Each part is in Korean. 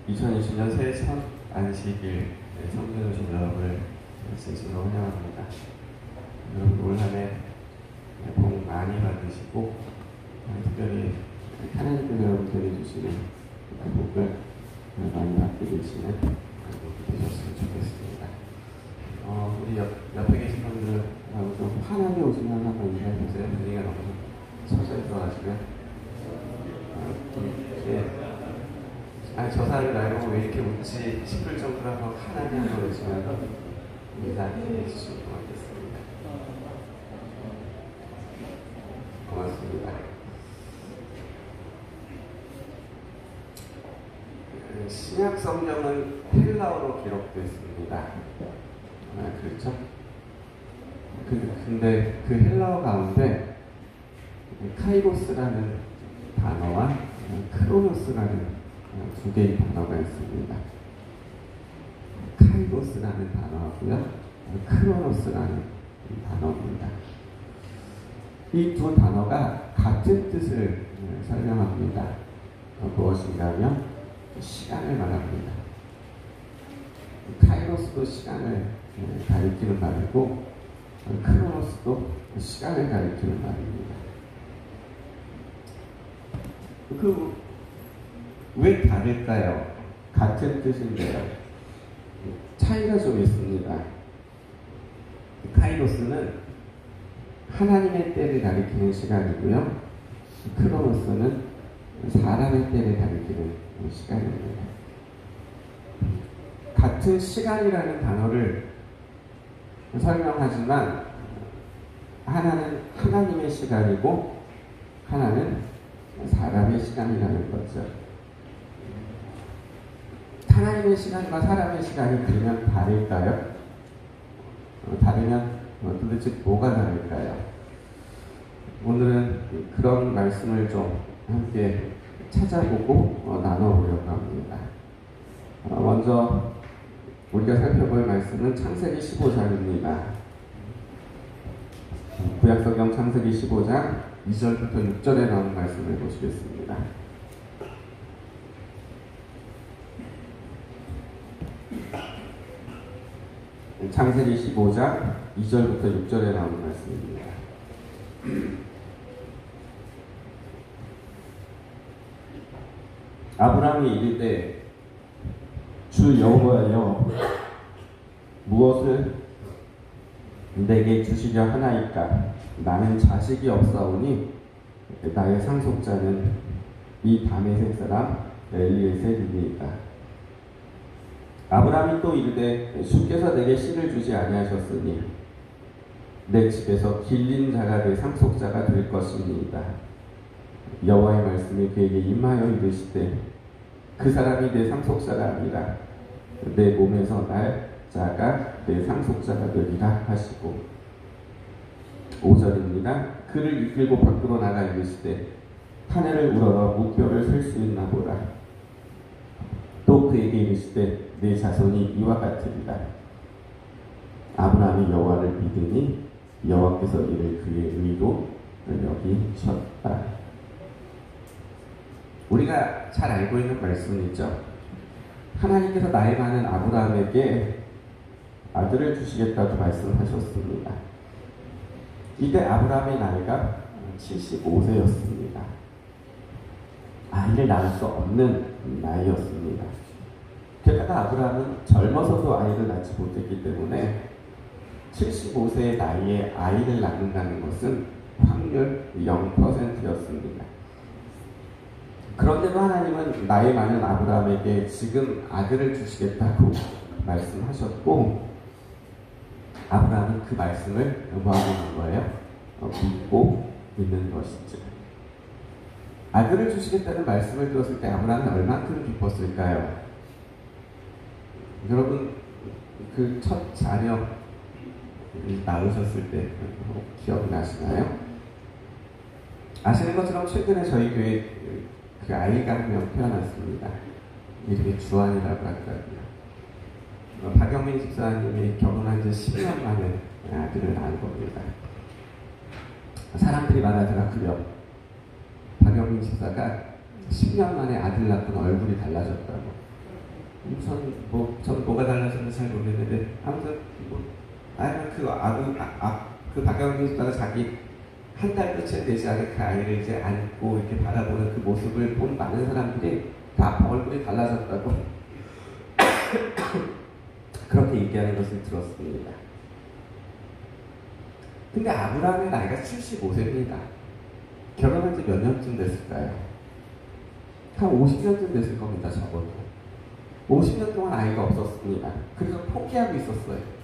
2020년 새해 첫 안식일 성전에 오신 여러분을 진심으로 환영합니다. 여러분 올 한해 복 많이 받으시고 특별히 하나님께서 여러분들이 주시는 그 복을 많이 받게 되시는 되셨으면 좋겠습니다. 우리 옆에 계신 분들하고 좀 환하게 오시면 한번 인사해주세요. 분위기가 너무 서서 있어가지고요. 저 사람이 나를 보고 왜 이렇게 웃지 싶을 정도로 환하게 한번 오시면서 인사해 주시면 고맙겠습니다. 고맙습니다. 신약 성경은 헬라어로 기록됐습니다. 그렇죠? 근데 그 헬라어 가운데 카이로스라는 단어와 크로노스라는 두 개의 단어가 있습니다. 카이로스라는 단어하고요, 크로노스라는 단어입니다. 이 두 단어가 같은 뜻을 설명합니다. 무엇인가 하면 시간을 말합니다. 카이로스도 시간을 가리키는 말이고 크로노스도 시간을 가리키는 말입니다. 왜 다를까요? 같은 뜻인데요. 차이가 좀 있습니다. 카이로스는 하나님의 때를 가리키는 시간이고요. 크로노스는 사람의 때를 가리키는 시간입니다. 같은 시간이라는 단어를 설명하지만 하나는 하나님의 시간이고 하나는 사람의 시간이라는 거죠. 하나님의 시간과 사람의 시간이 그러면 다를까요? 다르면 도대체 뭐가 다를까요? 오늘은 그런 말씀을 좀 함께 찾아보고 나눠보려고 합니다. 먼저 우리가 살펴볼 말씀은 창세기 15장입니다. 구약성경 창세기 15장 2절부터 6절에 나오는 말씀을 보시겠습니다. 창세기 15장 2절부터 6절에 나오는 말씀입니다. 아브라함이 이르되 주 여호와여 무엇을 내게 주시려 하나이까? 나는 자식이 없사오니 나의 상속자는 이 다메섹 사람 엘리에셀이니이다. 아브라함이 또 이르되 주께서 내게 씨를 주지 아니하셨으니 내 집에서 길린 자가 내 상속자가 될 것이니이다. 여호와의 말씀이 그에게 임하여 이르시되 그 사람이 내 상속자가 아니라 내 몸에서 날 자가 내 상속자가 되리라 하시고 5절입니다. 그를 이끌고 밖으로 나가 이르시되 타네를 우러러 목표를 셀 수 있나 보라. 또 그에게 이르시되 내 자손이 이와 같으리라. 아브라함이 여호와를 믿으니 여호와께서 이를 그의 의로 여기셨다. 우리가 잘 알고 있는 말씀이죠. 하나님께서 나이 많은 아브라함에게 아들을 주시겠다고 말씀하셨습니다. 이때 아브라함의 나이가 75세였습니다. 아이를 낳을 수 없는 나이였습니다. 게다가 아브라함은 젊어서도 아이를 낳지 못했기 때문에 75세의 나이에 아이를 낳는다는 것은 확률 0%였습니다. 그런데도 하나님은 나이 많은 아브라함에게 지금 아들을 주시겠다고 말씀하셨고 아브라함은 그 말씀을 뭐하고 있는 거예요? 믿고 있는 것이죠. 아들을 주시겠다는 말씀을 들었을 때 아브라함은 얼만큼 기뻤을까요? 여러분 그 첫 자녀 낳으셨을 때 기억나시나요? 아시는 것처럼 최근에 저희 교회 그 아이가 한 명 태어났습니다. 이름이 주한이라고 하더라고요. 박영민 집사님이 결혼한 지 10년 만에 아들을 낳은 겁니다. 사람들이 말하더라고요. 박영민 집사가 10년 만에 아들 낳고는 얼굴이 달라졌다고. 전 뭐가 달라졌는지 잘 모르겠는데, 아무튼, 그 박경림 집사가 자기 한 달도 채 되지 않은 그 아이를 이제 안고 이렇게 바라보는 그 모습을 본 많은 사람들이 다 얼굴이 달라졌다고 그렇게 얘기하는 것을 들었습니다. 근데 아브라함의 나이가 75세입니다. 결혼한 지 몇 년쯤 됐을까요? 한 50년쯤 됐을 겁니다, 적어도. 50년 동안 아이가 없었습니다. 그래서 포기하고 있었어요.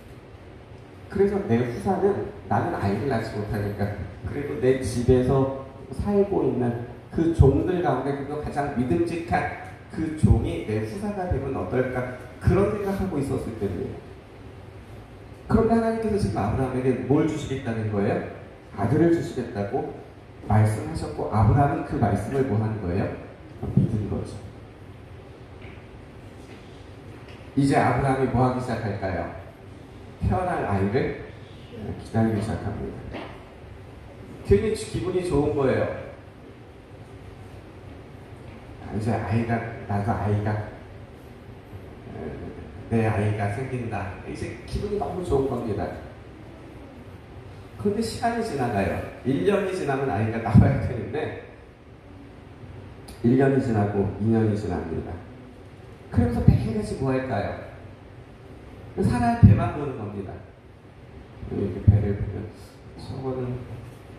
그래서 내 후사는 나는 아이를 낳지 못하니까 그래도 내 집에서 살고 있는 그 종들 가운데 그래도 가장 믿음직한 그 종이 내 후사가 되면 어떨까, 그런 생각하고 있었을 때입니다. 그런데 하나님께서 지금 아브라함에게 뭘 주시겠다는 거예요? 아들을 주시겠다고 말씀하셨고, 아브라함은 그 말씀을 뭐 하는 거예요? 믿은 거죠. 이제 아브라함이 뭐 하기 시작할까요? 태어날 아이를 기다리기 시작합니다. 괜히 기분이 좋은 거예요. 이제 내 아이가 생긴다. 이제 기분이 너무 좋은 겁니다. 그런데 시간이 지나가요. 1년이 지나면 아이가 나와야 되는데 1년이 지나고 2년이 지납니다. 그러면서 매일같이 뭐 할까요? 사라의 배만 보는 겁니다. 이렇게 배를 보면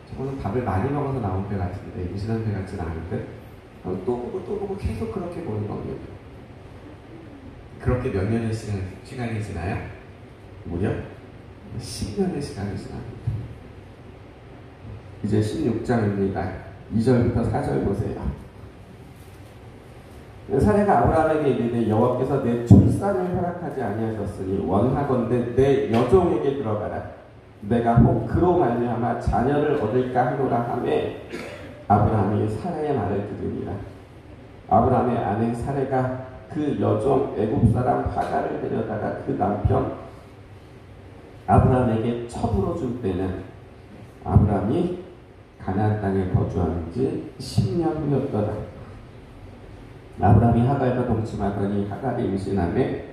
저거는 밥을 많이 먹어서 나온 배 같은데, 임신한 배 같지는 않은데, 또 보고 계속 그렇게 보는 겁니다. 그렇게 몇 년의 시간이 지나요? 무려 10년의 시간이 지납니다. 이제 16장입니다. 2절부터 4절 보세요. 사례가 아브라함에게 이르되 여호와께서 내 출산을 허락하지 아니하셨으니 원하건대 내 여종에게 들어가라. 내가 혹 그로 말미암아 자녀를 얻을까 하노라 하매 아브라함이 사례의 말을 들으니라. 아브라함의 아내 사례가 그 여종 애굽 사람 하갈을 데려다가 그 남편 아브라함에게 첩으로 줄 때는 아브라함이 가나안 땅에 거주한 지 10년 후였더라. 아브라함이 하갈과 동침하더니 하갈이 임신하매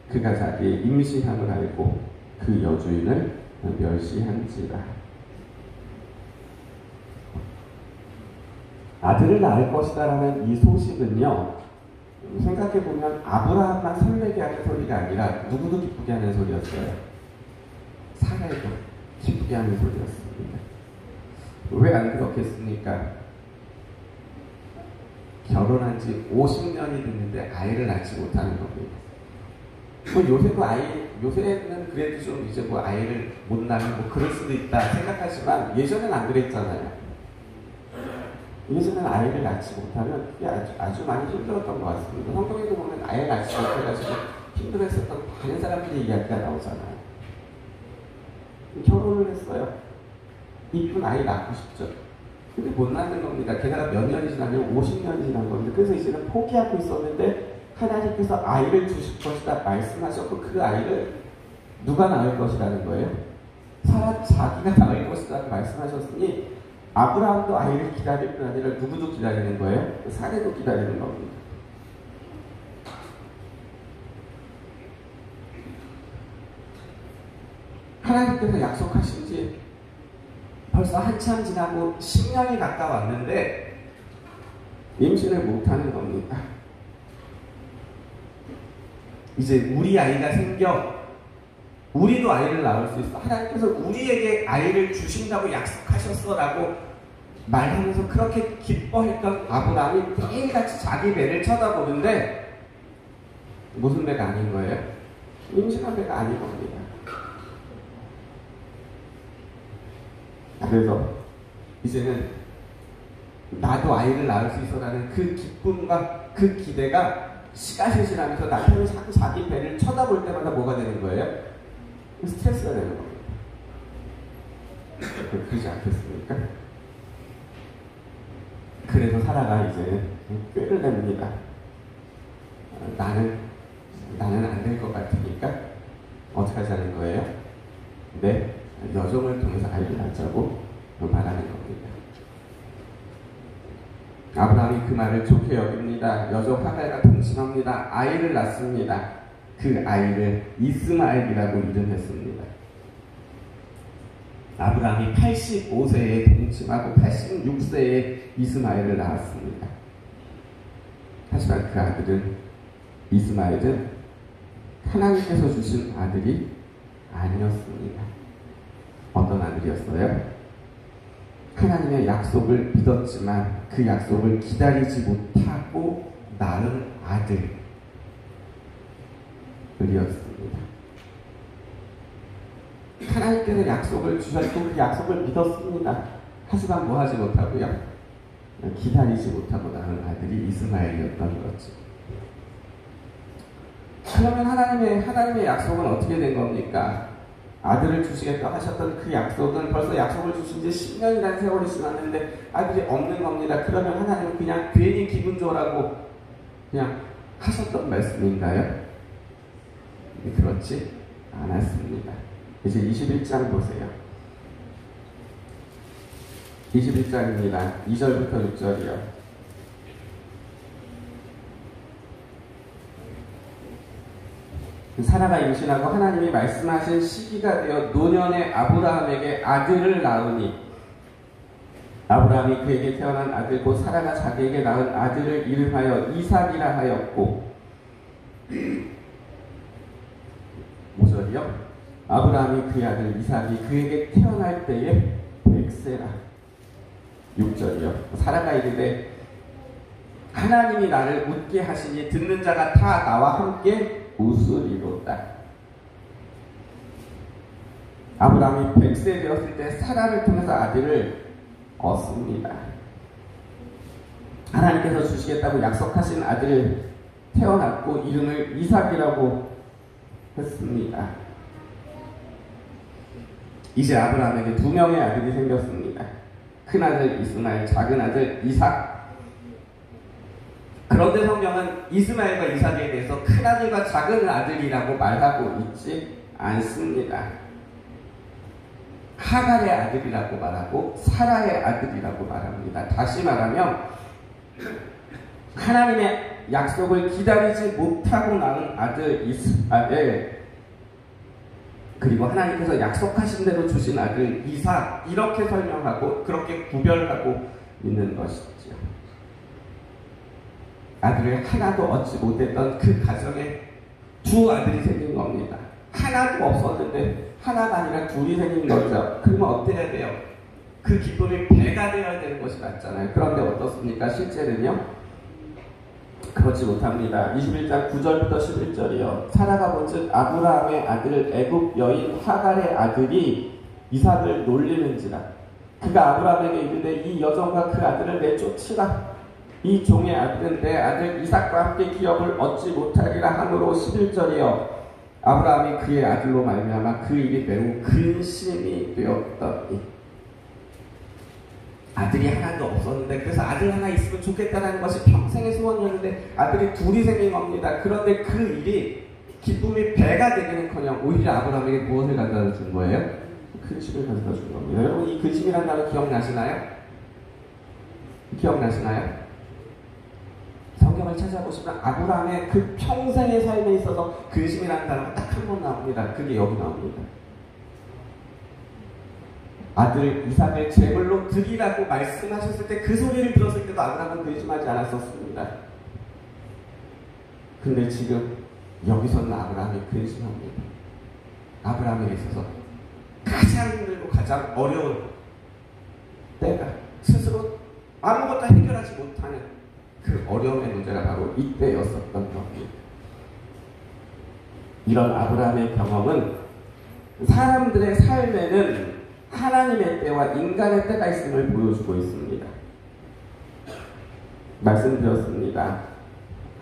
그가 자기의 임신함을 알고 그 여주인을 멸시한지라. 아들을 낳을 것이다라는 이 소식은요, 생각해보면 아브라함만 설레게 하는 소리가 아니라 누구도 기쁘게 하는 소리였어요. 사라에도 기쁘게 하는 소리였습니다. 왜 안 그렇겠습니까? 결혼한 지 50년이 됐는데 아이를 낳지 못하는 겁니다. 요새는 그래도 좀 이제 아이를 못 낳는 그럴 수도 있다 생각하지만 예전엔 안 그랬잖아요. 예전엔 아이를 낳지 못하면 그게 아주 많이 힘들었던 것 같습니다. 성경에도 보면 아이를 낳지 못해가지고 힘들어했었던 많은 사람들의 이야기가 나오잖아요. 결혼을 했어요. 이쁜 아이 낳고 싶죠. 근데 못 낳는 겁니다. 게다가 몇 년이 지나면 50년이 지난 겁니다. 그래서 이제는 포기하고 있었는데 하나님께서 아이를 주실 것이다 말씀하셨고, 그 아이를 누가 낳을 것이라는 거예요? 자기가 낳을 것이라고 말씀하셨으니 아브라함도 아이를 기다릴 뿐 아니라 누구도 기다리는 거예요? 사례도 기다리는 겁니다. 하나님께서 약속하신 지 벌써 한참 지나고 10년이 가까웠는데 임신을 못하는 겁니다. 이제 우리 아이가 생겨 우리도 아이를 낳을 수 있어. 하나님께서 우리에게 아이를 주신다고 약속하셨어라고 말하면서 그렇게 기뻐했던 아브라함이 매일같이 자기 배를 쳐다보는데 무슨 배가 아닌 거예요? 임신한 배가 아닌 겁니다. 그래서 이제는 나도 아이를 낳을 수 있어라는 그 기쁨과 그 기대가 시간이 지나면서 남편이 자기 배를 쳐다볼 때마다 뭐가 되는 거예요? 스트레스가 되는 겁니다. 그러지 않겠습니까? 그래서 사라가 이제 꾀를 냅니다. 나는 안 될 것 같으니까 어떻게 하자는 거예요? 네, 여종을 통해서 아이를 낳자고 말하는 겁니다. 아브라함이 그 말을 좋게 여깁니다. 여종 하갈과 동침합니다. 아이를 낳습니다. 그 아이를 이스마엘이라고 이름했습니다. 아브라함이 85세에 동침하고 86세에 이스마엘을 낳았습니다. 하지만 그 아들은, 이스마엘은 하나님께서 주신 아들이 아니었습니다. 어떤 아들이었어요? 하나님의 약속을 믿었지만 그 약속을 기다리지 못하고 낳은 아들이었습니다. 하나님께서 약속을 주셨고 그 약속을 믿었습니다. 하지만 뭐 하지 못하고요? 기다리지 못하고 낳은 아들이 이스마엘이었던 거죠. 그러면 하나님의 약속은 어떻게 된 겁니까? 아들을 주시겠다 하셨던 그 약속은 벌써 약속을 주신 지 10년이라는 세월이 지났는데 아들이 없는 겁니다. 그러면 하나님은 그냥 괜히 기분 좋으라고 그냥 하셨던 말씀인가요? 그렇지 않았습니다. 이제 21장 보세요. 21장입니다. 2절부터 6절이요. 사라가 임신하고 하나님이 말씀하신 시기가 되어 노년의 아브라함에게 아들을 낳으니 아브라함이 그에게 태어난 아들 곧 사라가 자기에게 낳은 아들을 이름하여 이삭이라 하였고 5절이요. 아브라함이 그의 아들 이삭이 그에게 태어날 때에 100세라. 6절이요. 사라가 이르되 하나님이 나를 웃게 하시니 듣는 자가 다 나와 함께 웃으리로다. 아브라함이 100세 되었을 때 사라를 통해서 아들을 얻습니다. 하나님께서 주시겠다고 약속하신 아들을 태어났고 이름을 이삭이라고 했습니다. 이제 아브라함에게 두 명의 아들이 생겼습니다. 큰아들 이스마엘, 작은아들 이삭. 그런데 성경은 이스마엘과 이삭에 대해서 큰아들과 작은아들이라고 말하고 있지 않습니다. 하갈의 아들이라고 말하고 사라의 아들이라고 말합니다. 다시 말하면 하나님의 약속을 기다리지 못하고 낳은 아들 이스마엘, 그리고 하나님께서 약속하신 대로 주신 아들 이삭, 이렇게 설명하고 그렇게 구별하고 있는 것이죠. 아들을 하나도 얻지 못했던 그 가정에 두 아들이 생긴 겁니다. 하나도 없었는데 하나가 아니라 둘이 생긴 거죠. 그러면 어때야 돼요? 그 기쁨이 배가 되어야 되는 것이 맞잖아요. 그런데 어떻습니까? 실제는요? 그렇지 못합니다. 21장 9절부터 11절이요. 사라가 본즉 아브라함의 아들 애굽 여인 하갈의 아들이 이삭을 놀리는지라. 그가 아브라함에게 이르되 이 여종과 그 아들을 내쫓으라. 이 종의 아들은 내 아들 이삭과 함께 기업을 얻지 못하리라 하므로 11절이요. 아브라함이 그의 아들로 말미암아 그 일이 매우 근심이 되었더니. 아들이 하나도 없었는데 그래서 아들 하나 있으면 좋겠다는 것이 평생의 소원이었는데 아들이 둘이 생긴 겁니다. 그런데 그 일이 기쁨이 배가 되기는커녕 오히려 아브라함에게 무엇을 가져다 준 거예요? 근심을 가져다 준 겁니다. 여러분 이 근심이라는 단어 기억나시나요? 기억나시나요? 성경을 찾아보시면 아브라함의 그 평생의 삶에 있어서 근심이라는 단어가 딱 한 번 나옵니다. 그게 여기 나옵니다. 아들 이삭을 제물로 드리라고 말씀하셨을 때 그 소리를 들었을 때도 아브라함은 근심하지 않았었습니다. 근데 지금 여기서는 아브라함이 근심합니다. 아브라함에게 있어서 가장 힘들고 가장 어려운 때가 스스로 아무것도 해결하지 못하는 그 어려움의 문제가 바로 이때였었던 겁니다. 이런 아브라함의 경험은 사람들의 삶에는 하나님의 때와 인간의 때가 있음을 보여주고 있습니다. 말씀드렸습니다.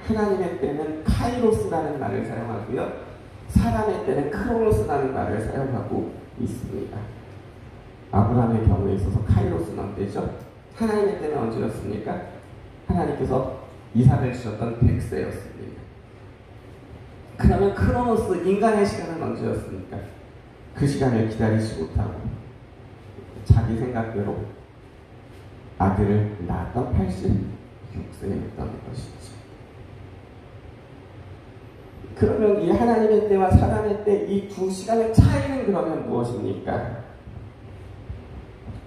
하나님의 때는 카이로스라는 말을 사용하고요. 사람의 때는 크로노스라는 말을 사용하고 있습니다. 아브라함의 경우에 있어서 카이로스는 언제죠? 하나님의 때는 언제였습니까? 하나님께서 이삭을 주셨던 100세였습니다. 그러면 크로노스, 인간의 시간은 언제였습니까? 그 시간을 기다리지 못하고 자기 생각대로 아들을 낳았던 86세였던 것이죠. 그러면 이 하나님의 때와 사람의 때 이 두 시간의 차이는 그러면 무엇입니까?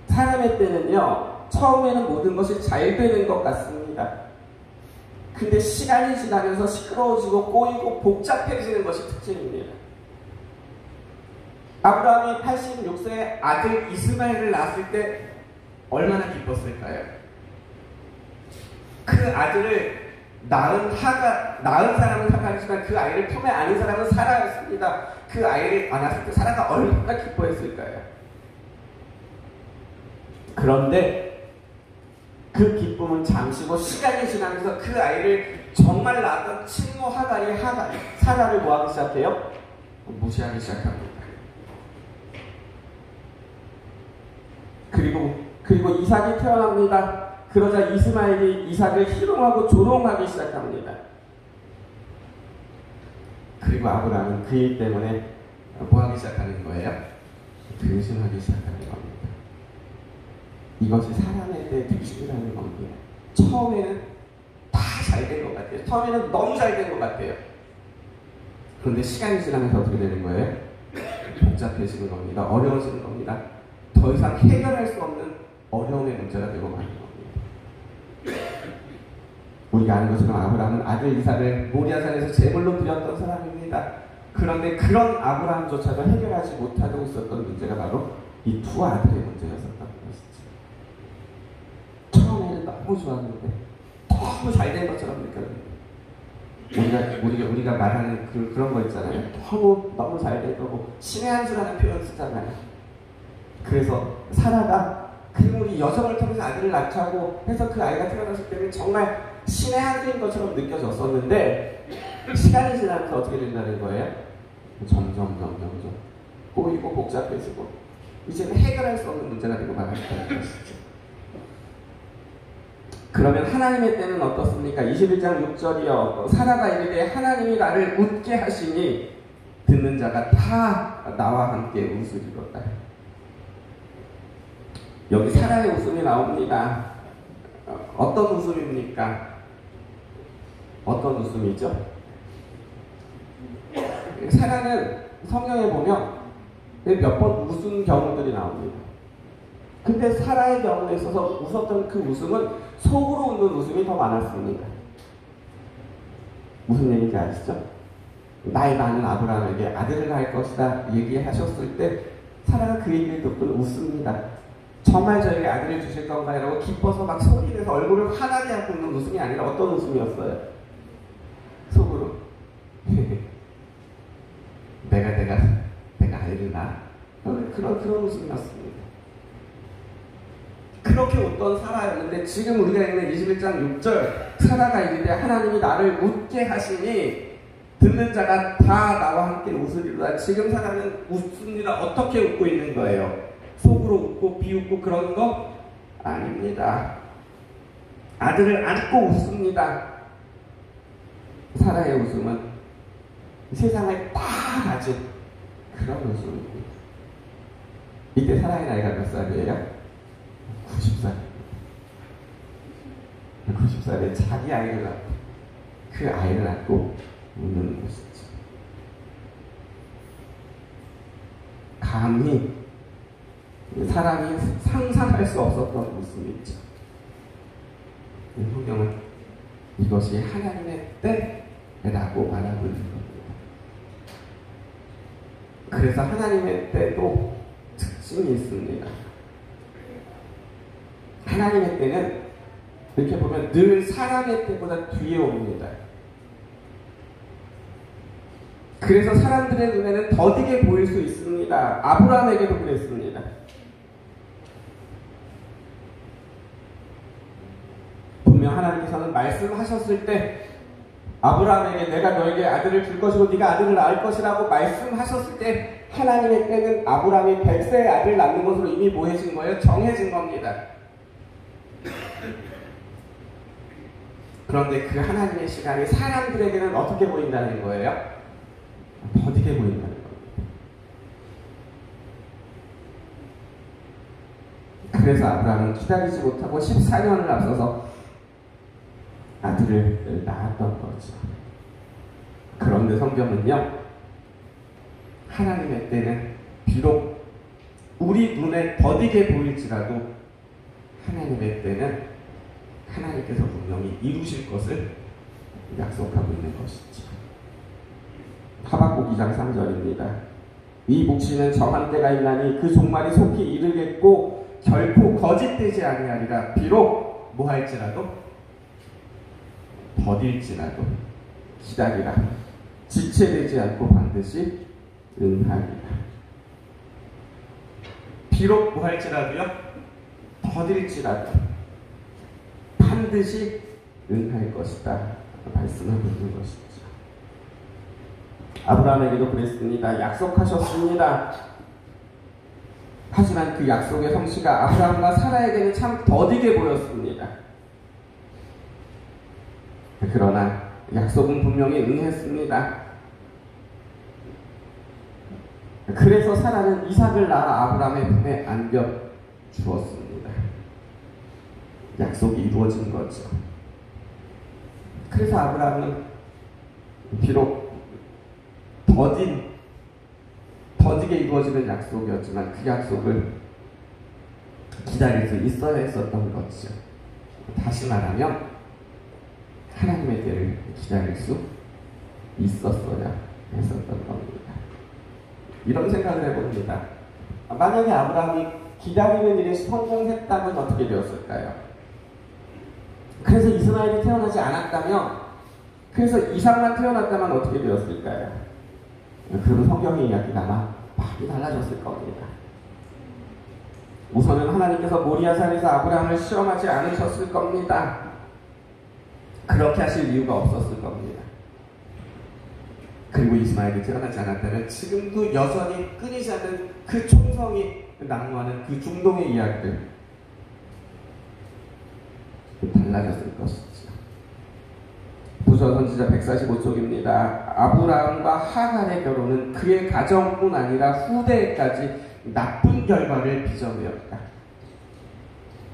사람의 때는요, 처음에는 모든 것이 잘 되는 것 같습니다. 근데 시간이 지나면서 시끄러워지고 꼬이고 복잡해지는 것이 특징입니다. 아브라함이 86세에 아들 이스마엘을 낳았을 때 얼마나 기뻤을까요? 그 아들을 낳은 사람은 하가이지만 그 아이를 품에 안은 사람은 사라였습니다. 그 아이를 안았을 때 사라가 얼마나 기뻐했을까요? 그런데 그 기쁨은 잠시고 시간이 지나면서 그 아이를 정말 낳았던 친모 하갈이 사라를 뭐하기 시작해요? 무시하기 시작합니다. 그리고 이삭이 태어납니다. 그러자 이스마엘이 이삭을 희롱하고 조롱하기 시작합니다. 그리고 아브라함은 그 일 때문에 뭐하기 시작하는 거예요? 근심하기 시작하는 겁니다. 이것이 사람의 때의 특징이라는 겁니다. 처음에는 다 잘 된 것 같아요. 처음에는 너무 잘 된 것 같아요. 그런데 시간이 지나면서 어떻게 되는 거예요? 복잡해지는 겁니다. 어려워지는 겁니다. 더 이상 해결할 수 없는 어려움의 문제가 되고 마는 겁니다. 우리가 아는 것처럼 아브라함은 아들 이삭을 모리아산에서 제물로 드렸던 사람입니다. 그런데 그런 아브라함조차도 해결하지 못하고 있었던 문제가 바로 이 두 아들의 문제였었던 것이죠. 처음에는 너무 좋았는데 너무 잘된 것처럼 느껴집니다. 우리가 말하는 그런 거 있잖아요. 너무 잘된 거고 신의 한 수라는 표현 쓰잖아요. 그래서 사라가 우리 여성을 통해서 아들을 낳자고 해서 그 아이가 태어났을 때는 정말 신의 한 수인 것처럼 느껴졌었는데 시간이 지나면서 어떻게 된다는 거예요? 점점 꼬이고 복잡해지고 이제는 해결할 수 없는 문제가 되고 말았다는 것이죠. 그러면 하나님의 때는 어떻습니까? 21장 6절이요. 사라가 이르되 하나님이 나를 웃게 하시니 듣는 자가 다 나와 함께 웃으리로다. 여기 사라의 웃음이 나옵니다. 어떤 웃음입니까? 어떤 웃음이죠? 사라는 성경에 보면 몇 번 웃은 경우들이 나옵니다. 근데 사라의 경우에 있어서 웃었던 그 웃음은 속으로 웃는 웃음이 더 많았습니다. 무슨 얘기인지 아시죠? 나이 많은 아브라함에게 아들을 낳을 것이다 얘기하셨을 때 사라가 그 얘기를 듣고 웃습니다. 정말 저에게 아들을 주실 건가요? 라고 기뻐서 막 소리내서 얼굴을 환하게 하고 있는 웃음이 아니라 어떤 웃음이었어요? 속으로 내가 아이를 낳아? 그런 웃음이었습니다. 그렇게 웃던 사라였는데 지금 우리가 읽는 21장 6절 사라가 이르되 하나님이 나를 웃게 하시니 듣는 자가 다 나와 함께 웃으리로다. 지금 사라는 웃습니다. 어떻게 웃고 있는 거예요? 속으로 웃고 비웃고 그런 거 아닙니다. 아들을 안고 웃습니다. 사라의 웃음은 세상을 다 가진 그런 웃음입니다. 이때 사라의 나이가 몇 살이에요? 90살입니다. 90살에 자기 아이를 낳고 그 아이를 낳고 웃는 것이죠. 감히 사람이 상상할 수 없었던 웃음이죠. 성경은 이것이 하나님의 때라고 말하고 있는 겁니다. 그래서 하나님의 때도 특징이 있습니다. 하나님의 때는 이렇게 보면 늘 사람의 때보다 뒤에 옵니다. 그래서 사람들의 눈에는 더디게 보일 수 있습니다. 아브라함에게도 그랬습니다. 분명 하나님께서는 말씀하셨을 때 아브라함에게 내가 너에게 아들을 줄 것이고 네가 아들을 낳을 것이라고 말씀하셨을 때 하나님의 때는 아브라함이 100세의 아들을 낳는 것으로 이미 뭐 해진 거예요? 정해진 겁니다. 그런데 그 하나님의 시간이 사람들에게는 어떻게 보인다는 거예요? 더디게 보인다는 겁니다. 그래서 아브라함은 기다리지 못하고 14년을 앞서서 아들을 낳았던 거죠. 그런데 성경은요, 하나님의 때는 비록 우리 눈에 더디게 보일지라도 하나님의 때는 하나님께서 분명히 이루실 것을 약속하고 있는 것이죠. 하박국 2장 3절입니다. 이 묵시는 정한 때가 있나니 그 종말이 속히 이르겠고 결코 거짓되지 아니하리라. 비록 뭐할지라도 더딜지라도 기다리라. 지체되지 않고 반드시 응하리라. 비록 뭐할지라도요, 더딜지라도 반드시 응할 것이다 말씀하고 있는 것이죠. 아브라함에게도 그랬습니다. 약속하셨습니다. 하지만 그 약속의 성취가 아브라함과 사라에게는 참 더디게 보였습니다. 그러나 약속은 분명히 응했습니다. 그래서 사라는 이삭을 낳아 아브라함의 품에 안겨 주었습니다. 약속이 이루어진 거죠. 그래서 아브라함은 비록 더디게 이루어지는 약속이었지만 그 약속을 기다릴 수 있어야 했었던 거죠. 다시 말하면 하나님의 때를 기다릴 수 있었어야 했었던 겁니다. 이런 생각을 해봅니다. 만약에 아브라함이 기다리는 일에 성공했다면 어떻게 되었을까요? 그래서 이스마엘이 태어나지 않았다면, 그래서 이삭만 태어났다면 어떻게 되었을까요? 그럼 성경의 이야기가 아마 많이 달라졌을 겁니다. 우선은 하나님께서 모리아산에서 아브라함을 시험하지 않으셨을 겁니다. 그렇게 하실 이유가 없었을 겁니다. 그리고 이스마엘이 태어나지 않았다면 지금도 여전히 끊이지 않는 그 총성이 난무하는 그 중동의 이야기들 달라졌을 것이죠. 부서 선지자 145쪽입니다. 아브라함과 하갈의 결혼은 그의 가정뿐 아니라 후대까지 나쁜 결과를 빚어내었다.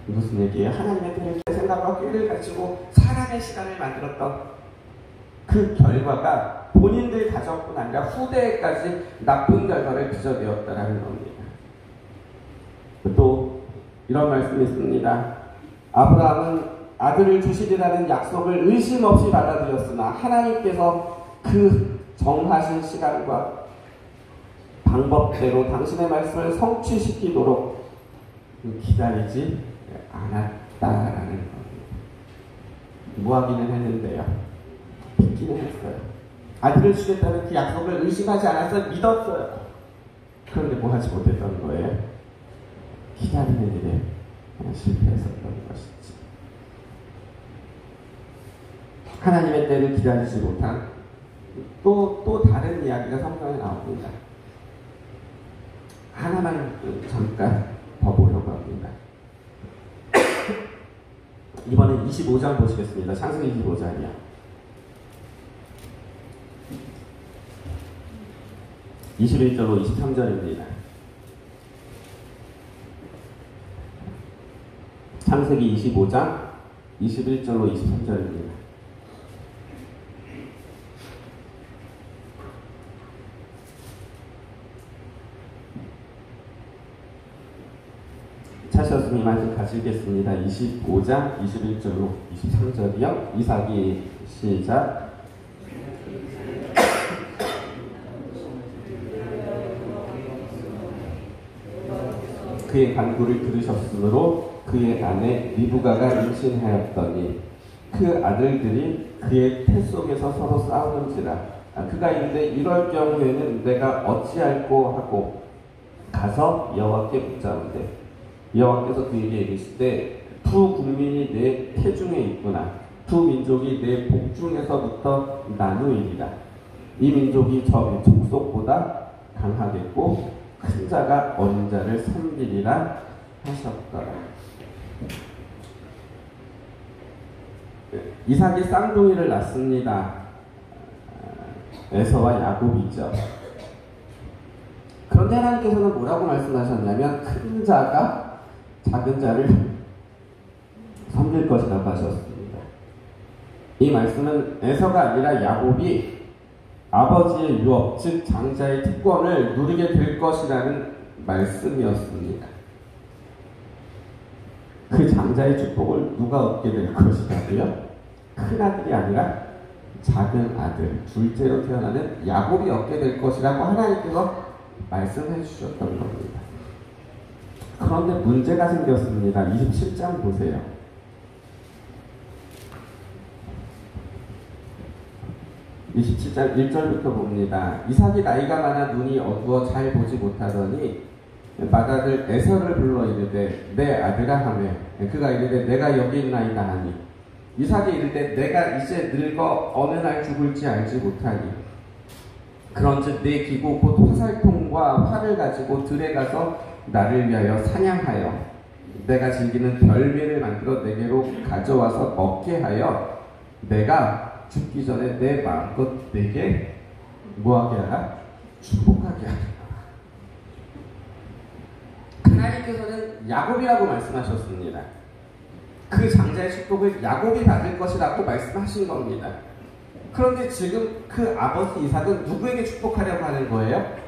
무슨 얘기예요? 하나님의 때를 생각과 꾀를 가지고 사람의 시간을 만들었던 그 결과가 본인들 가정뿐 아니라 후대까지 나쁜 결과를 빚어내었다라는 겁니다. 또 이런 말씀이 있습니다. 아브라함은 아들을 주시리라는 약속을 의심 없이 받아들였으나 하나님께서 그 정하신 시간과 방법대로 당신의 말씀을 성취시키도록 기다리지 않았다라는 겁니다. 뭐하기는 했는데요, 믿기는 했어요. 아들을 주겠다는 그 약속을 의심하지 않았어요. 믿었어요. 그런데 뭐하지 못했던 거예요? 기다리는 일에 실패했었던 것이죠. 하나님의 때를 기다리지 못한 또 다른 이야기가 성경에 나옵니다. 하나만 잠깐 더 보려고 합니다. 이번엔 25장 보시겠습니다. 창세기 25장이요. (21절로 23절입니다) 창세기 25장 21절로 23절입니다. 찾으셨으면 말씀 같이 읽겠습니다. 25장 21절로 23절이요. 이삭이 시작. 그의 간구를 들으셨으므로 그의 아내 리브가가 임신하였더니 그 아들들이 그의 태 속에서 서로 싸우는지라. 그가 이르되 이럴 경우에는 내가 어찌할꼬 하고 가서 여호와께 묻자온대. 여호와께서 그에게 이르시되 두 국민이 내 태중에 있구나. 두 민족이 내 복중에서부터 나누이리라. 이 민족이 저 족속보다 강하겠고 큰 자가 어린 자를 섬기리라 하셨더라. 이삭이 쌍둥이를 낳습니다. 에서와 야곱이죠. 그런데 하나님께서는 뭐라고 말씀하셨냐면 큰 자가 작은 자를 섬길 것이라고 하셨습니다. 이 말씀은 에서가 아니라 야곱이 아버지의 유업, 즉 장자의 특권을 누리게 될 것이라는 말씀이었습니다. 그 장자의 축복을 누가 얻게 될 것이라고요? 큰아들이 아니라 작은 아들, 둘째로 태어나는 야곱이 얻게 될 것이라고 하나님께서 말씀해 주셨던 겁니다. 그런데 문제가 생겼습니다. 27장 보세요. 27장 1절부터 봅니다. 이삭이 나이가 많아 눈이 어두워 잘 보지 못하더니 맏아들 에서를 불러 이르되 내 아들아 하매 그가 이르되 내가 여기 있나이다 하니 이삭이 이르되 내가 이제 늙어 어느 날 죽을지 알지 못하니 그런즉 내 기구 곧 화살통과 활을 가지고 들에 가서 나를 위하여 사냥하여 내가 즐기는 별미를 만들어 내게로 가져와서 먹게 하여 내가 죽기 전에 내 마음껏 내게 뭐하게 하라? 축복하게 하라. 하나님께서는 야곱이라고 말씀하셨습니다. 그 장자의 축복을 야곱이 받을 것이라고 말씀하신 겁니다. 그런데 지금 그 아버지 이삭은 누구에게 축복하려고 하는 거예요?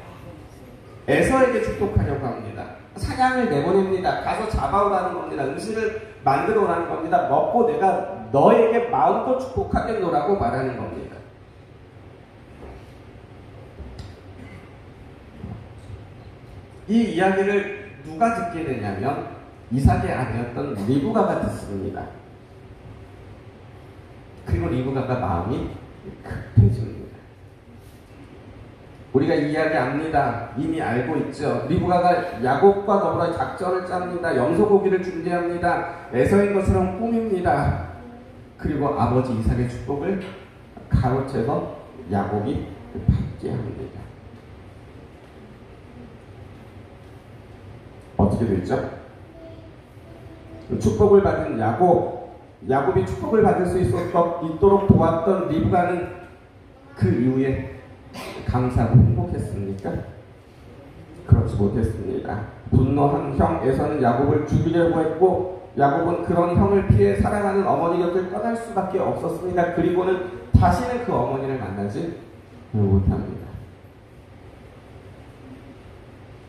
에서에게 축복하려고 합니다. 사냥을 내보냅니다. 가서 잡아오라는 겁니다. 음식을 만들어 오라는 겁니다. 먹고 내가 너에게 마음껏 축복하겠노라고 말하는 겁니다. 이 이야기를 누가 듣게 되냐면 이삭의 아내였던 리브가가 듣습니다. 그리고 리브가가 마음이 급해집니다. 우리가 이야기 압니다. 이미 알고 있죠. 리브가가 야곱과 더불어 작전을 짭니다. 염소고기를 준비합니다. 에서인 것처럼 꾸밉니다. 그리고 아버지 이삭의 축복을 가로채서 야곱이 받게 합니다. 어떻게 됐죠? 축복을 받은 야곱이 축복을 받을 수 있도록 도왔던 리브가는 그 이후에 감사하고 행복했습니까? 그렇지 못했습니다. 분노한 형 에서는 야곱을 죽이려고 했고 야곱은 그런 형을 피해 사랑하는 어머니 곁을 떠날 수밖에 없었습니다. 그리고는 다시는 그 어머니를 만나지 못합니다.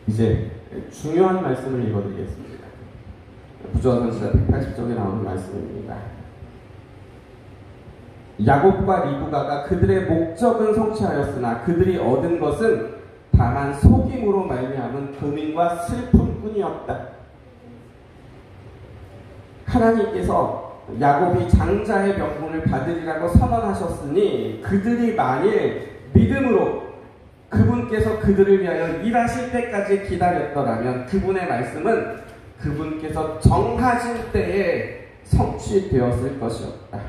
이제 중요한 말씀을 읽어드리겠습니다. 부조선지자 180쪽에 나오는 말씀입니다. 야곱과 리브가가 그들의 목적은 성취하였으나 그들이 얻은 것은 다만 속임으로 말미암은 고민과 슬픔뿐이었다. 하나님께서 야곱이 장자의 명분을 받으리라고 선언하셨으니 그들이 만일 믿음으로 그분께서 그들을 위하여 일하실 때까지 기다렸더라면 그분의 말씀은 그분께서 정하신 때에 성취되었을 것이었다.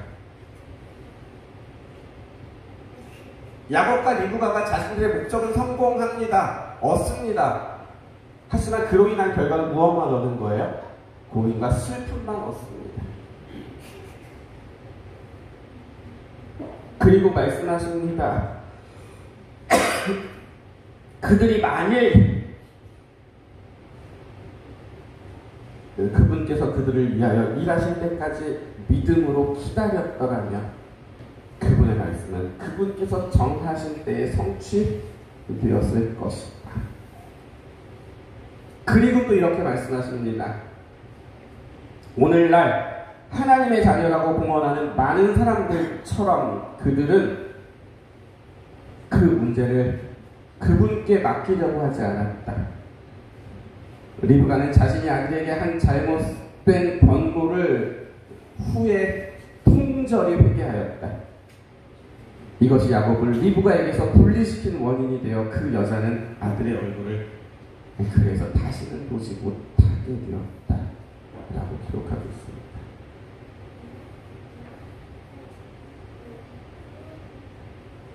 야곱과 리브가가 자신들의 목적은 성공합니다. 얻습니다. 하지만 그로 인한 결과는 무엇만 얻은 거예요? 고민과 슬픔만 얻습니다. 그리고 말씀하십니다. 그들이 만일 그분께서 그들을 위하여 일하실 때까지 믿음으로 기다렸더라면 그분의 말씀은 그분께서 정하신 때에 성취되었을 것이다. 그리고 또 이렇게 말씀하십니다. 오늘날 하나님의 자녀라고 공언하는 많은 사람들처럼 그들은 그 문제를 그분께 맡기려고 하지 않았다. 리브가는 자신이 아들에게 한 잘못된 권고를 후에 통절히 회개하였다. 이것이 야곱을 리브가에게서 분리시킨 원인이 되어 그 여자는 아들의 얼굴을 그래서 다시는 보지 못하게 되었다 라고 기록하고 있습니다.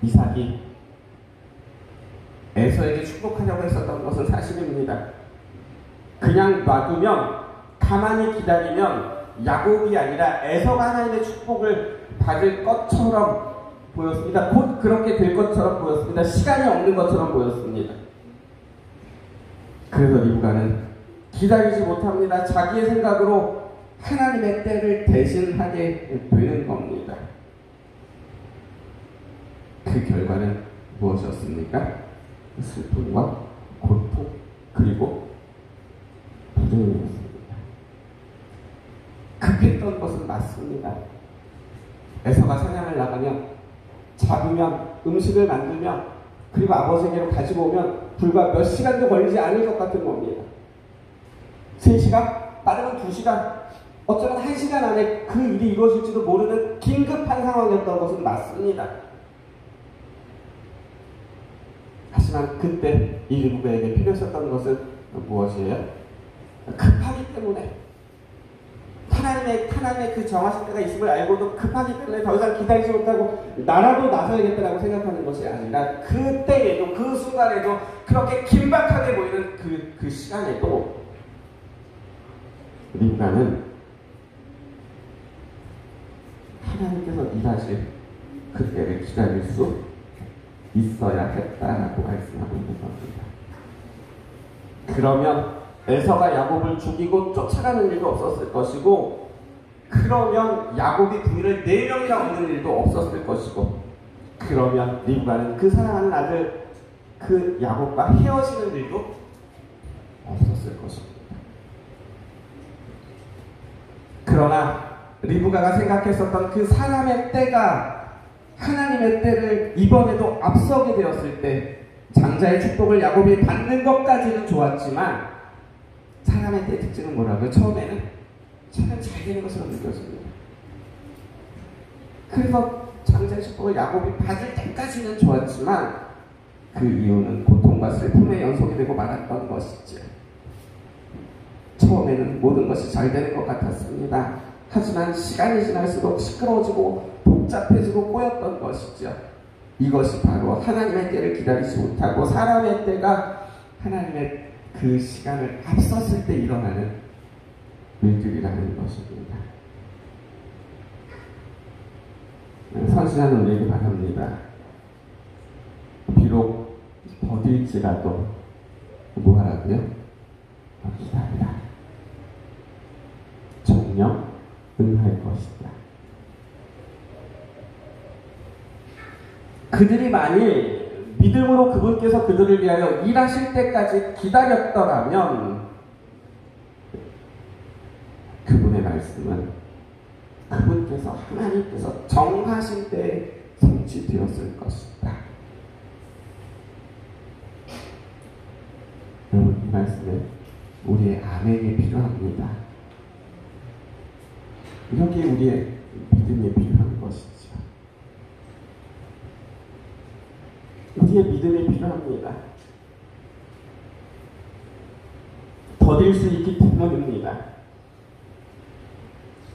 이삭이 에서에게 축복하려고 했었던 것은 사실입니다. 그냥 놔두면 가만히 기다리면 야곱이 아니라 에서가 하나님의 축복을 받을 것처럼 보였습니다. 곧 그렇게 될 것처럼 보였습니다. 시간이 없는 것처럼 보였습니다. 그래서 리브가는 기다리지 못합니다. 자기의 생각으로 하나님의 때를 대신하게 되는 겁니다. 결과는 무엇이었습니까? 슬픔과 고통 그리고 불행이었습니다. 급했던 것은 맞습니다. 에서가 사냥을 나가면 잡으면 음식을 만들면 그리고 아버지에게로 가지고 오면 불과 몇 시간도 걸리지 않을 것 같은 겁니다. 3시간? 빠르면 2시간? 어쩌면 1시간 안에 그 일이 이루어질지도 모르는 긴급한 상황이었던 것은 맞습니다. 하지만 그때 이 리브가에게 필요했었던 것은 무엇이에요? 급하기 때문에 하나님의 그 정하신 때가 있음을 알고도 급하기 때문에 더 이상 기다리지 못하고 나라도 나서야겠다라고 생각하는 것이 아니라 그때에도 그 순간에도 그렇게 긴박하게 보이는 그 시간에도 리브가는 하나님께서 일하실 그때를 기다릴 수 있어야 했다라고 말씀하고 있는 겁니다. 그러면 에서가 야곱을 죽이고 쫓아가는 일도 없었을 것이고, 그러면 야곱이 부인을 4명이나 얻는 일도 없었을 것이고, 그러면 리브가는 그 사랑하는 아들 그 야곱과 헤어지는 일도 없었을 것입니다. 그러나 리브가가 생각했었던 그 사람의 때가 하나님의 때를 이번에도 앞서게 되었을 때 장자의 축복을 야곱이 받는 것까지는 좋았지만 사람의 때 특징은 뭐라고요? 처음에는 잘 되는 것으로 느껴집니다. 그래서 장자의 축복을 야곱이 받을 때까지는 좋았지만 그 이유는 고통과 슬픔의 연속이 되고 말았던 것이죠. 처음에는 모든 것이 잘 되는 것 같았습니다. 하지만 시간이 지날수록 시끄러워지고 복잡해지고 꼬였던 것이죠. 이것이 바로 하나님의 때를 기다리지 못하고 사람의 때가 하나님의 그 시간을 앞섰을 때 일어나는 일들이라는 것입니다. 선신한 우리에게 바랍니다. 비록 더딜지라도 뭐하라고요? 기다리라. 정령 응할 것이다. 그들이 만일 믿음으로 그분께서 그들을 위하여 일하실 때까지 기다렸더라면 그분의 말씀은 그분께서 하나님께서 정하신 때에 성취되었을 것이다. 여러분, 이 말씀에 우리의 아멘이 필요합니다. 이렇게 우리의 믿음이 필요한 것이죠. 우리의 믿음이 필요합니다. 더딜 수 있기 때문입니다.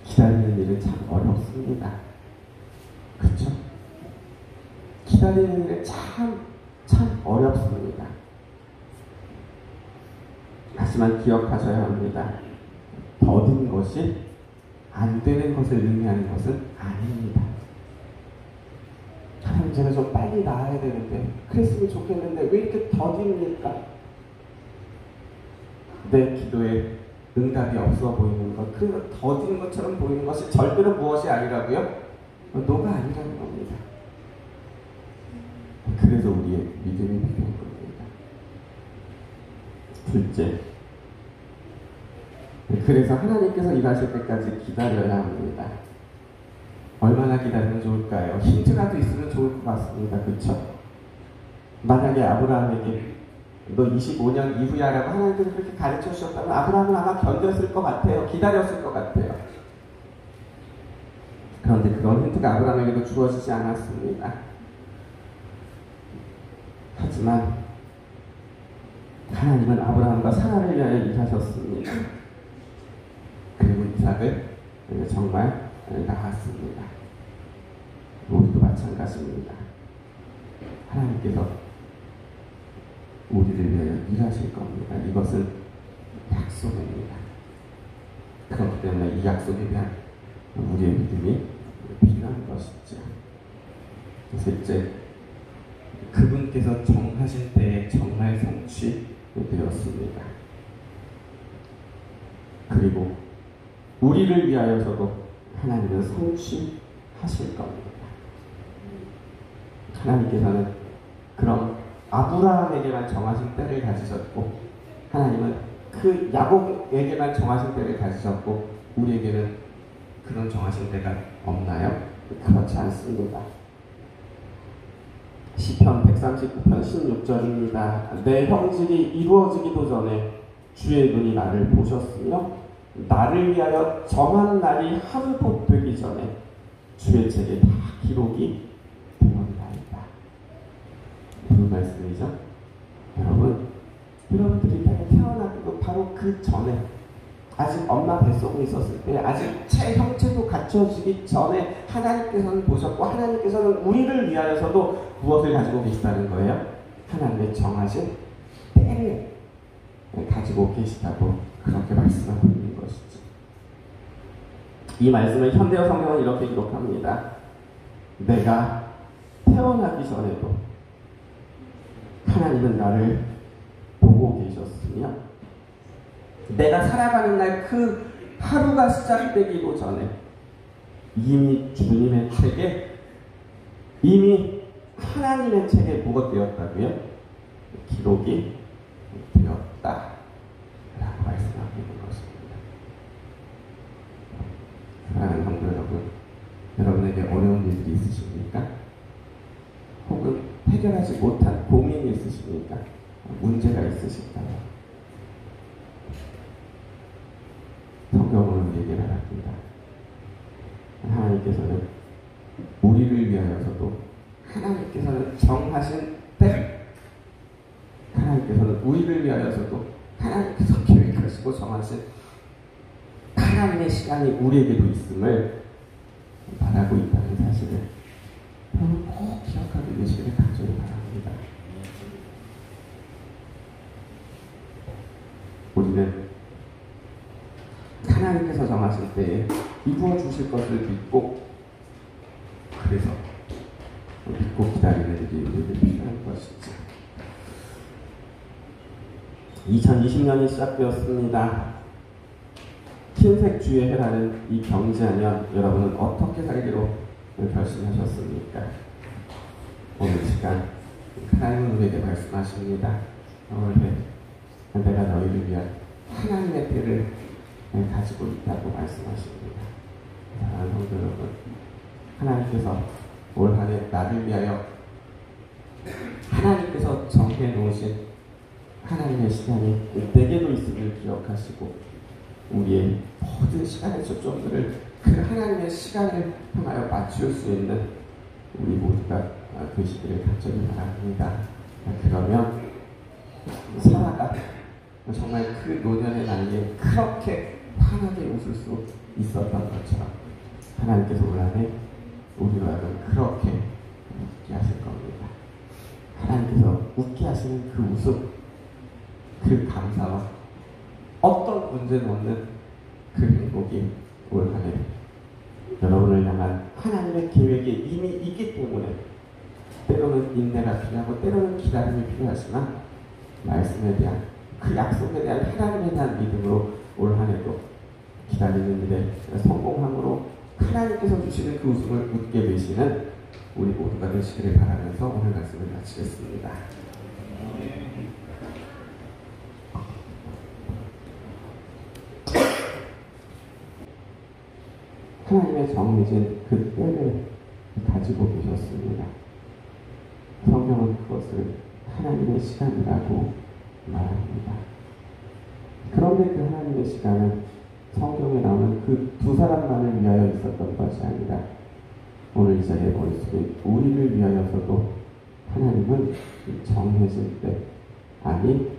기다리는 일은 참 어렵습니다. 그렇죠? 기다리는 일은 참 어렵습니다. 하지만 기억하셔야 합니다. 더딘 것이 안 되는 것을 의미하는 것은 아닙니다. 하나님, 제가 좀 빨리 나아야 되는데, 그랬으면 좋겠는데 왜 이렇게 더딥니까? 내 기도에 응답이 없어 보이는 것, 그래서 더딘 것처럼 보이는 것이 절대로 무엇이 아니라고요? 너가 아니라는 겁니다. 그래서 우리의 믿음이 필요한 겁니다. 둘째, 그래서 하나님께서 일하실 때까지 기다려야 합니다. 얼마나 기다리면 좋을까요? 힌트라도 있으면 좋을 것 같습니다. 그렇죠? 만약에 아브라함에게 너 25년 이후에 하라고 하나님께서 그렇게 가르쳐 주셨다면 아브라함은 아마 견뎠을 것 같아요. 기다렸을 것 같아요. 그런데 그런 힌트가 아브라함에게도 주어지지 않았습니다. 하지만 하나님은 아브라함과 사라를 위하여 일하셨습니다. 그리고 이삭을 정말 낳았습니다. 우리도 마찬가지입니다. 하나님께서 우리를 위하여 일하실 겁니다. 이것은 약속입니다. 그렇기 때문에 이 약속에 대한 우리의 믿음이 필요한 것이죠. 셋째, 그분께서 정하신 때에 정말 성취되었습니다. 그리고 우리를 위하여서도 하나님은 성취하실 겁니다. 하나님께서는 그럼 아브라함에게만 정하신 때를 가지셨고, 하나님은 그 야곱에게만 정하신 때를 가지셨고, 우리에게는 그런 정하신 때가 없나요? 그렇지 않습니다. 시편 139편 16절입니다. 내 형질이 이루어지기도 전에 주의 눈이 나를 보셨으며 나를 위하여 정한 날이 하루도 되기 전에 주의 책에 다 기록이 되었나이다. 무슨 말씀이죠? 여러분들이 태어나기도 바로 그 전에, 아직 엄마 뱃속에 있었을 때, 아직 형체도 갖춰지기 전에 하나님께서는 보셨고, 하나님께서는 우리를 위하여서도 무엇을 가지고 계시다는 거예요? 하나님의 정하신 때를 가지고 계시다고 그렇게 말씀하고 있는 것이죠. 이 말씀을 현대어 성경은 이렇게 기록합니다. 내가 태어나기 전에도 하나님은 나를 보고 계셨으며, 내가 살아가는 날 그 하루가 시작되기도 전에 이미 주님의 책에, 이미 하나님의 책에 뭐가 되었다고요? 기록이 되었다 라고 말씀하고 있는 것입니다. 사랑하는 성도 여러분, 여러분에게 어려운 일들이 있으십니까? 혹은 해결하지 못한 고민이 있으십니까? 문제가 있으실까요? 성경은 얘기를 합니다. 하나님께서는 우리를 위하여서도, 하나님께서는 정하신 때, 하나님께서는 우리를 위하여서도 하나님께서 계획하시고 정하신 하나님의 시간이 우리에게도 있음을 바라고 있다는 사실을 여러분 꼭 기억하고 계시기를 간절히 바랍니다. 우리는 하나님께서 정하실 때에 이루어 주실 것을 믿고, 그래서 믿고 기다리는 일이 우리에게 필요한 것이죠. 2020년이 시작되었습니다. 흰색 주의 해라는 이 경제하면 여러분은 어떻게 살기로 결심하셨습니까? 오늘 시간 하나님은 우리에게 말씀하십니다. 오늘 내가 너희를 위한 하나님의 때를 가지고 있다고 말씀하십니다. 사랑하는 성도 여러분, 하나님께서 올 한 해 나를 위하여 하나님께서 정해 놓으신 하나님의 시간이 내게도 있음을 기억하시고, 우리의 모든 시간의 초점들을 그 하나님의 시간을 향하여 맞출 수 있는 우리 모두가 되시기를 간절히 바랍니다. 그러면 사라가 정말 그 노년의 나이에 그렇게 환하게 웃을 수 있었던 것처럼 하나님께서 올 한 해 우리로 하여금 그렇게 웃게 하실 겁니다. 하나님께서 웃게 하시는 그 웃음, 그 감사와 어떤 문제는 없는 그 행복이 올 한 해 여러분을 향한 하나님의 계획이 이미 있기 때문에 때로는 인내가 필요하고 때로는 기다림이 필요하지만, 말씀에 대한 그 약속에 대한 하나님에 대한 믿음으로 올 한 해도 기다리는 일에 성공함으로 하나님께서 주시는 그 웃음을 웃게 되시는 우리 모두가 되시기를 바라면서 오늘 말씀을 마치겠습니다. 하나님의 정해진 그 때를 가지고 계셨습니다. 성경은 그것을 하나님의 시간이라고 말합니다. 그런데 그 하나님의 시간은 성경에 나오는 그 두 사람만을 위하여 있었던 것이 아니라 오늘 이 자리에 머릿속에 우리를 위하여서도 하나님은 정해질 때, 아니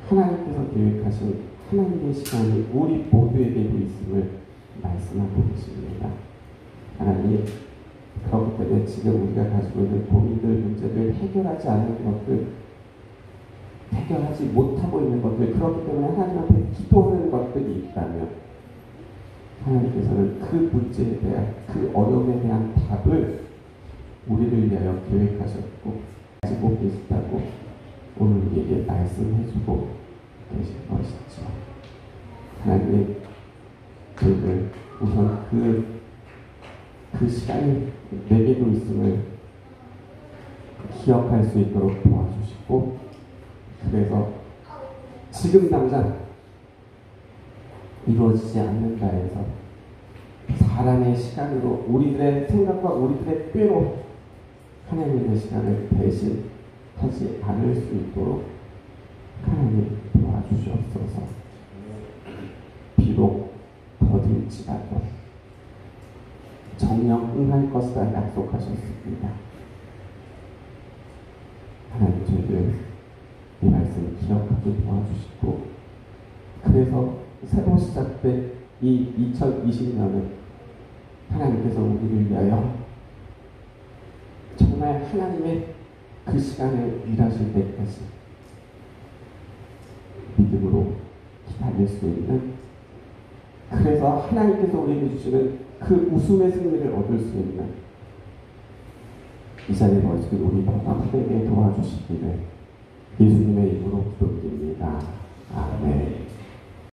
하나님께서 계획하신 하나님의 시간이 우리 모두에게도 있음을 말씀하고 계십니다. 하나님, 그렇기 때문에 지금 우리가 가지고 있는 고민들, 문제를 해결하지 않는 것들, 해결하지 못하고 있는 것들, 그렇기 때문에 하나님 앞에 기도하는 것들이 있다면 하나님께서는 그 문제에 대한, 그 어려움에 대한 답을 우리를 위하여 계획하셨고 가지고 계시다고 오늘 우리에게 말씀해주고 계신 것이죠. 하나님, 저희들 우선 그 시간이 내게도 있음을 기억할 수 있도록 도와주시고, 그래서 지금 당장 이루어지지 않는다 해서 사람의 시간으로 우리들의 생각과 우리들의 꾀로 하나님의 시간을 대신하지 않을 수 있도록 하나님 도와주시옵소서. 비록 더딜지라도 정령 응할 것이라 약속하셨습니다. 하나님, 저희들 이 말씀 기억하게 도와주시고, 그래서 새로 시작된 이 2020년은 하나님께서 우리를 위하여 정말 하나님의 그 시간을 일하실 때까지 믿음으로 기다릴 수 있는, 그래서 하나님께서 우리에게 주시는 그 웃음의 승리를 얻을 수 있는 이 자리에 모여있는 우리 모두가 되게 도와주시기를 예수님의 이름으로 기도드립니다. 아멘.